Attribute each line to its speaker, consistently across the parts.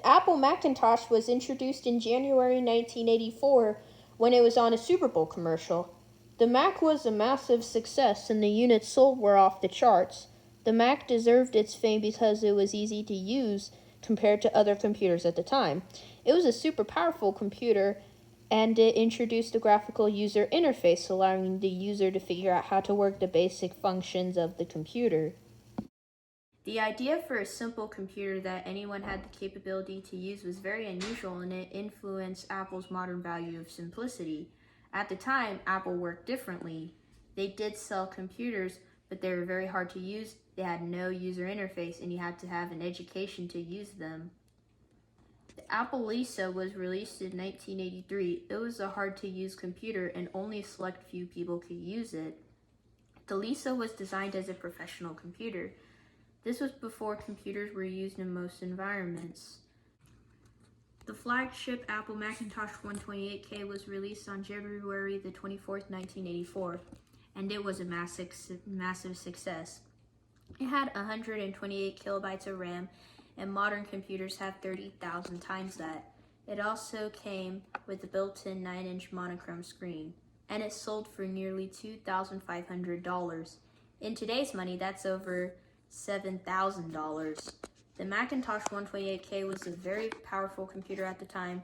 Speaker 1: Apple Macintosh was introduced in January 1984 when it was on a Super Bowl commercial. The Mac was a massive success and the units sold were off the charts. The Mac deserved its fame because it was easy to use compared to other computers at the time. It was a super powerful computer and it introduced a graphical user interface, allowing the user to figure out how to work the basic functions of the computer. The idea for a simple computer that anyone had the capability to use was very unusual, and it influenced Apple's modern value of simplicity. At the time, Apple worked differently. They did sell computers, but they were very hard to use. They had no user interface, and you had to have an education to use them. The Apple Lisa was released in 1983. It was a hard-to-use computer, and only a select few people could use it. The Lisa was designed as a professional computer. This was before computers were used in most environments. The flagship Apple Macintosh 128K was released on February the 24th, 1984, and it was a massive success. It had 128 kilobytes of RAM, and modern computers have 30,000 times that. It also came with a built-in 9-inch monochrome screen, and it sold for nearly $2,500. In today's money, that's over $7,000. The Macintosh 128K was a very powerful computer at the time,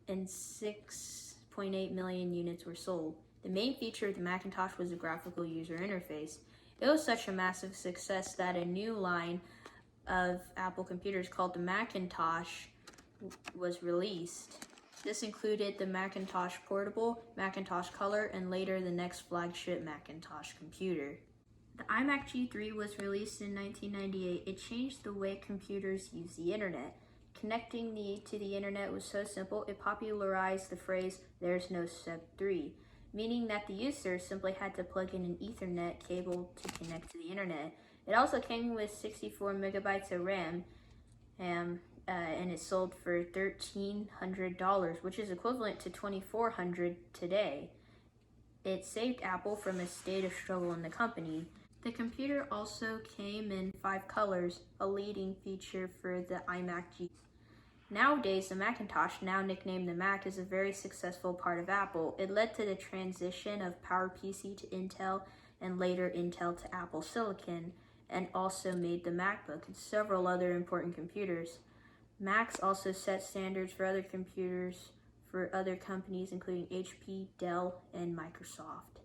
Speaker 1: and 6.8 million units were sold. The main feature of the Macintosh was a graphical user interface. It was such a massive success that a new line of Apple computers called the Macintosh was released. This included the Macintosh Portable, Macintosh Color, and later the next flagship Macintosh computer. The iMac G3 was released in 1998. It changed the way computers use the internet. Connecting to the internet was so simple, it popularized the phrase, "there's no step 3, meaning that the user simply had to plug in an Ethernet cable to connect to the internet. It also came with 64 megabytes of RAM, and it sold for $1,300, which is equivalent to $2,400 today. It saved Apple from a state of struggle in the company. The computer also came in 5 colors, a leading feature for the iMac G. Nowadays, the Macintosh, now nicknamed the Mac, is a very successful part of Apple. It led to the transition of PowerPC to Intel, and later Intel to Apple Silicon, and also made the MacBook and several other important computers. Macs also set standards for other computers for other companies, including HP, Dell, and Microsoft.